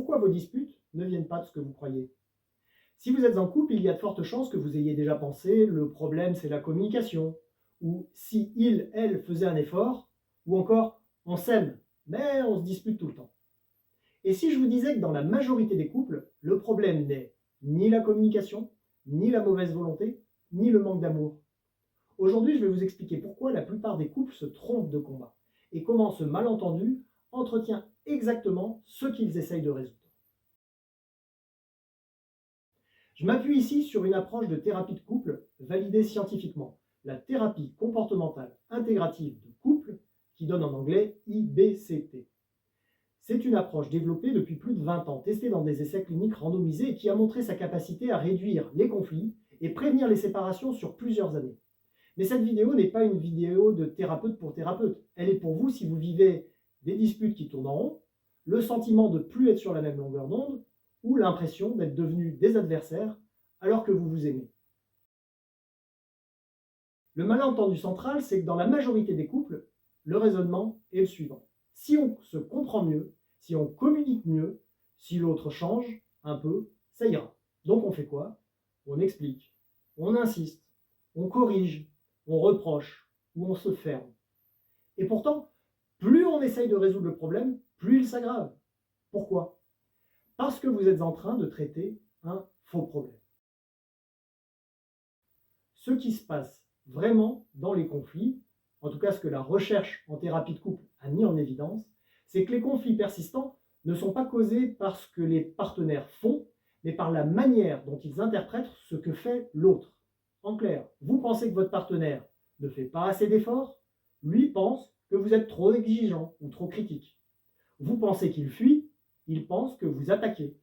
pourquoi vos disputes ne viennent pas de ce que vous croyez. Si vous êtes en couple, il y a de fortes chances que vous ayez déjà pensé le problème c'est la communication, ou si il, elle faisait un effort, ou encore on s'aime, mais on se dispute tout le temps. Et si je vous disais que dans la majorité des couples, le problème n'est ni la communication, ni la mauvaise volonté, ni le manque d'amour. Aujourd'hui, je vais vous expliquer pourquoi la plupart des couples se trompent de combat et comment ce malentendu entretient exactement ce qu'ils essayent de résoudre. Je m'appuie ici sur une approche de thérapie de couple validée scientifiquement, la thérapie comportementale intégrative de couple, qui donne en anglais IBCT. C'est une approche développée depuis plus de 20 ans, testée dans des essais cliniques randomisés et qui a montré sa capacité à réduire les conflits et prévenir les séparations sur plusieurs années. Mais cette vidéo n'est pas une vidéo de thérapeute pour thérapeute. Elle est pour vous si vous vivez des disputes qui tournent en rond, le sentiment de ne plus être sur la même longueur d'onde ou l'impression d'être devenus des adversaires alors que vous vous aimez. Le malentendu central, c'est que dans la majorité des couples, le raisonnement est le suivant. Si on se comprend mieux, si on communique mieux, si l'autre change un peu, ça ira. Donc on fait quoi? On explique, on insiste, on corrige, on reproche ou on se ferme. Et pourtant, plus on essaye de résoudre le problème, plus il s'aggrave. Pourquoi? Parce que vous êtes en train de traiter un faux problème. Ce qui se passe vraiment dans les conflits, en tout cas ce que la recherche en thérapie de couple a mis en évidence, c'est que les conflits persistants ne sont pas causés par ce que les partenaires font, mais par la manière dont ils interprètent ce que fait l'autre. En clair, vous pensez que votre partenaire ne fait pas assez d'efforts, lui pense que vous êtes trop exigeant ou trop critique. Vous pensez qu'il fuit, il pense que vous attaquez.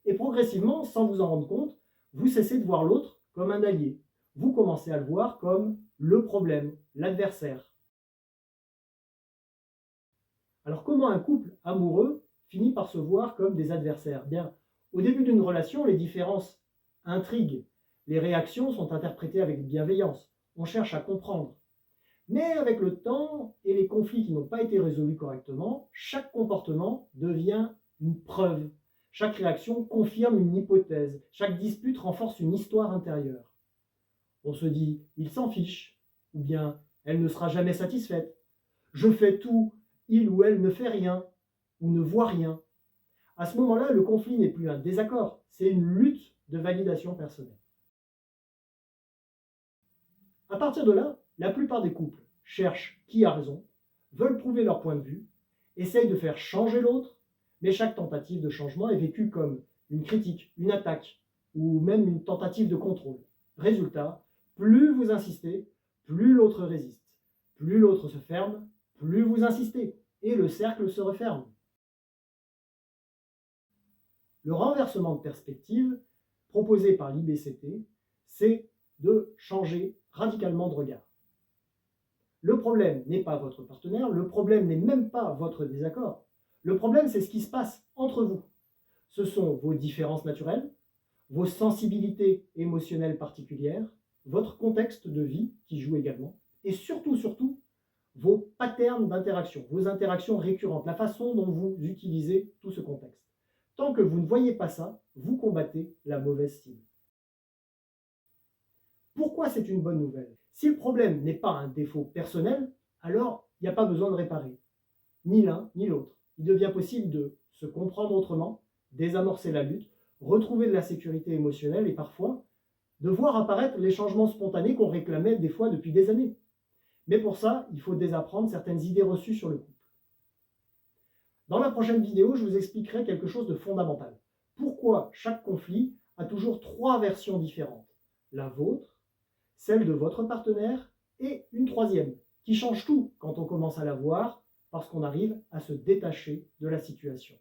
Et progressivement, sans vous en rendre compte, vous cessez de voir l'autre comme un allié. Vous commencez à le voir comme le problème, l'adversaire. Alors comment un couple amoureux finit par se voir comme des adversaires? Bien, au début d'une relation, les différences intriguent. Les réactions sont interprétées avec bienveillance. On cherche à comprendre. Mais avec le temps et les conflits qui n'ont pas été résolus correctement, chaque comportement devient une preuve. Chaque réaction confirme une hypothèse. Chaque dispute renforce une histoire intérieure. On se dit « il s'en fiche » ou bien « elle ne sera jamais satisfaite »,« je fais tout, il ou elle ne fait rien » ou ne voit rien. À ce moment-là, le conflit n'est plus un désaccord, c'est une lutte de validation personnelle. À partir de là, la plupart des couples cherchent qui a raison, veulent prouver leur point de vue, essayent de faire changer l'autre, mais chaque tentative de changement est vécue comme une critique, une attaque ou même une tentative de contrôle. Résultat, plus vous insistez, plus l'autre résiste. Plus l'autre se ferme, plus vous insistez, et le cercle se referme. Le renversement de perspective proposé par l'IBCT, c'est de changer radicalement de regard. Le problème n'est pas votre partenaire, le problème n'est même pas votre désaccord. Le problème, c'est ce qui se passe entre vous. Ce sont vos différences naturelles, vos sensibilités émotionnelles particulières, votre contexte de vie qui joue également, et surtout, vos patterns d'interaction, vos interactions récurrentes, la façon dont vous utilisez tout ce contexte. Tant que vous ne voyez pas ça, vous combattez la mauvaise cible. Pourquoi c'est une bonne nouvelle? Si le problème n'est pas un défaut personnel, alors il n'y a pas besoin de réparer. Ni l'un ni l'autre. Il devient possible de se comprendre autrement, désamorcer la lutte, retrouver de la sécurité émotionnelle et parfois de voir apparaître les changements spontanés qu'on réclamait des fois depuis des années. Mais pour ça, il faut désapprendre certaines idées reçues sur le couple. Dans la prochaine vidéo, je vous expliquerai quelque chose de fondamental. Pourquoi chaque conflit a toujours 3 versions différentes? La vôtre, celle de votre partenaire et une troisième, qui change tout quand on commence à la voir parce qu'on arrive à se détacher de la situation.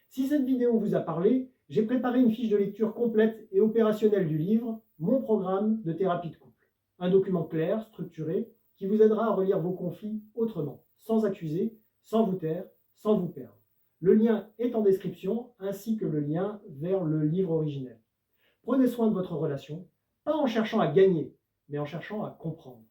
Si cette vidéo vous a parlé, j'ai préparé une fiche de lecture complète et opérationnelle du livre « Mon programme de thérapie de couple ». Un document clair, structuré, qui vous aidera à relire vos conflits autrement, sans accuser, sans vous taire, sans vous perdre. Le lien est en description, ainsi que le lien vers le livre originel. Prenez soin de votre relation, pas en cherchant à gagner, mais en cherchant à comprendre.